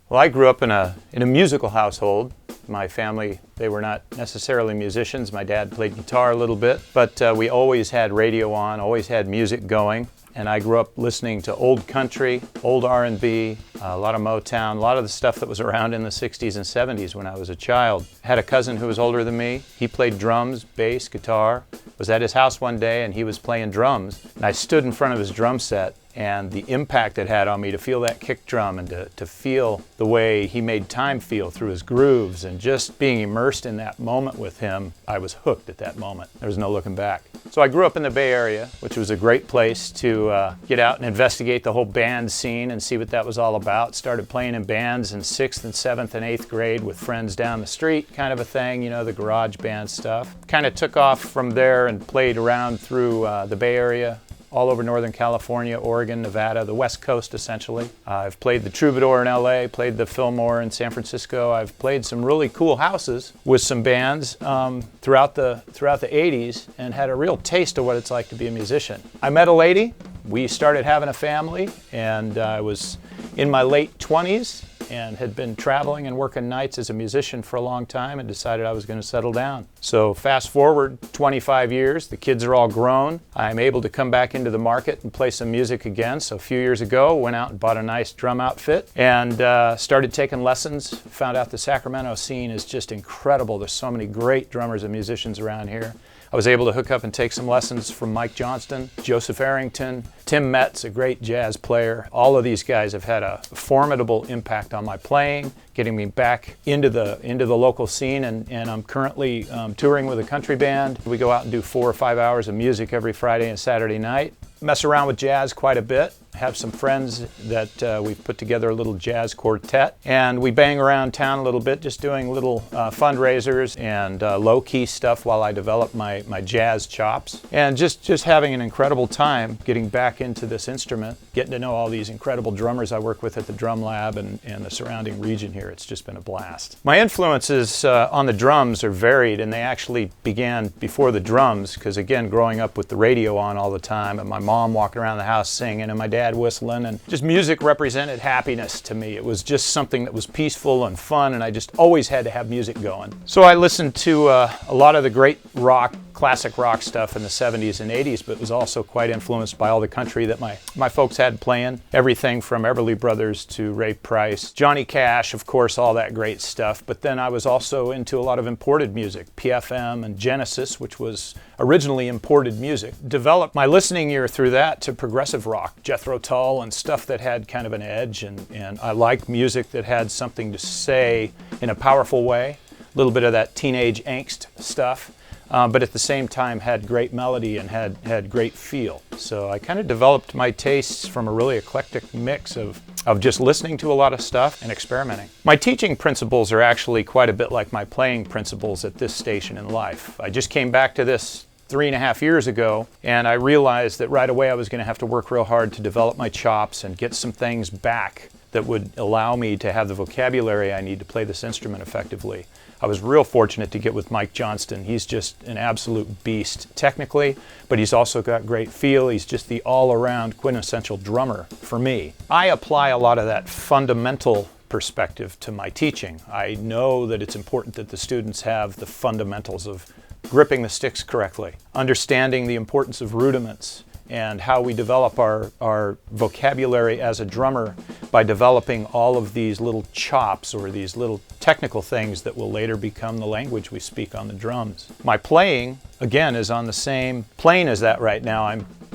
Well, I grew up in a musical household. My family, they were not necessarily musicians. My dad played guitar a little bit, but we always had radio on, always had music going. And I grew up listening to old country, old R&B, a lot of Motown, a lot of the stuff that was around in the 60s and 70s when I was a child. I had a cousin who was older than me. He played drums, bass, guitar. Was at his house one day and he was playing drums. And I stood in front of his drum set, and the impact it had on me to feel that kick drum and to feel the way he made time feel through his grooves, and just being immersed in that moment with him, I was hooked at that moment. There was no looking back. So I grew up in the Bay Area, which was a great place to get out and investigate the whole band scene and see what that was all about. Started playing in bands in 6th and 7th and 8th grade with friends down the street, kind of a thing, you know, the garage band stuff. Kind of took off from there and played around through the Bay Area, all over Northern California, Oregon, Nevada, the West Coast essentially. I've played the Troubadour in LA, played the Fillmore in San Francisco. I've played some really cool houses with some bands throughout the 80s, and had a real taste of what it's like to be a musician. I met a lady, we started having a family, and I was in my late 20s and had been traveling and working nights as a musician for a long time, and decided I was going to settle down. So fast forward 25 years, the kids are all grown. I'm able to come back into the market and play some music again. So a few years ago, went out and bought a nice drum outfit and started taking lessons. Found out the Sacramento scene is just incredible. There's so many great drummers and musicians around here. I was able to hook up and take some lessons from Mike Johnston, Joseph Arrington, Tim Metz, a great jazz player. All of these guys have had a formidable impact on my playing, getting me back into the local scene, and I'm currently touring with a country band. We go out and do 4 or 5 hours of music every Friday and Saturday night. Mess around with jazz quite a bit. Have some friends that we've put together a little jazz quartet, and we bang around town a little bit, just doing little fundraisers and low-key stuff while I develop my jazz chops, and just having an incredible time getting back into this instrument, getting to know all these incredible drummers I work with at the Drum Lab and the surrounding region here. It's just been a blast. My influences on the drums are varied, and they actually began before the drums, because again, growing up with the radio on all the time and my mom walking around the house singing and my dad whistling, and just music represented happiness to me. It was just something that was peaceful and fun, and I just always had to have music going. So I listened to a lot of the great rock, classic rock stuff in the 70s and 80s, but was also quite influenced by all the country that my folks had playing. Everything from Everly Brothers to Ray Price, Johnny Cash, of course, all that great stuff. But then I was also into a lot of imported music, PFM and Genesis, which was originally imported music. Developed my listening ear through that to progressive rock, Jethro Tull and stuff that had kind of an edge, and I like music that had something to say in a powerful way, a little bit of that teenage angst stuff. But at the same time had great melody and had great feel. So I kind of developed my tastes from a really eclectic mix of just listening to a lot of stuff and experimenting. My teaching principles are actually quite a bit like my playing principles at this station in life. I just came back to this 3.5 years ago, and I realized that right away I was going to have to work real hard to develop my chops and get some things back that would allow me to have the vocabulary I need to play this instrument effectively. I was real fortunate to get with Mike Johnston. He's just an absolute beast technically, but he's also got great feel. He's just the all-around quintessential drummer for me. I apply a lot of that fundamental perspective to my teaching. I know that it's important that the students have the fundamentals of gripping the sticks correctly, understanding the importance of rudiments, and how we develop our vocabulary as a drummer by developing all of these little chops or these little technical things that will later become the language we speak on the drums. My playing, again, is on the same plane as that right now.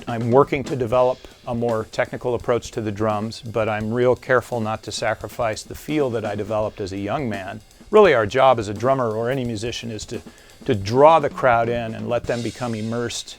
I'm working to develop a more technical approach to the drums, but I'm real careful not to sacrifice the feel that I developed as a young man. Really, our job as a drummer or any musician is to draw the crowd in and let them become immersed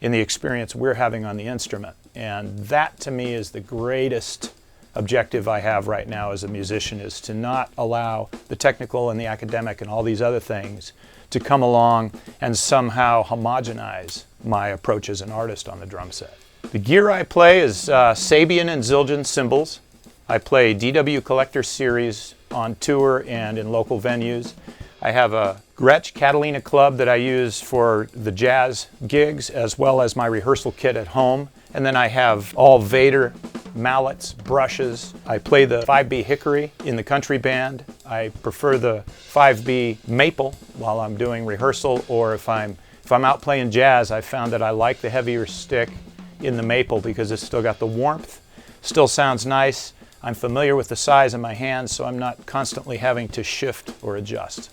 in the experience we're having on the instrument. And that, to me, is the greatest objective I have right now as a musician, is to not allow the technical and the academic and all these other things to come along and somehow homogenize my approach as an artist on the drum set. The gear I play is Sabian and Zildjian cymbals. I play DW Collector Series on tour and in local venues. I have a Gretsch Catalina club that I use for the jazz gigs as well as my rehearsal kit at home. And then I have all Vader mallets, brushes. I play the 5B hickory in the country band. I prefer the 5B maple while I'm doing rehearsal, or if I'm out playing jazz, I found that I like the heavier stick in the maple because it's still got the warmth, still sounds nice. I'm familiar with the size of my hands, so I'm not constantly having to shift or adjust.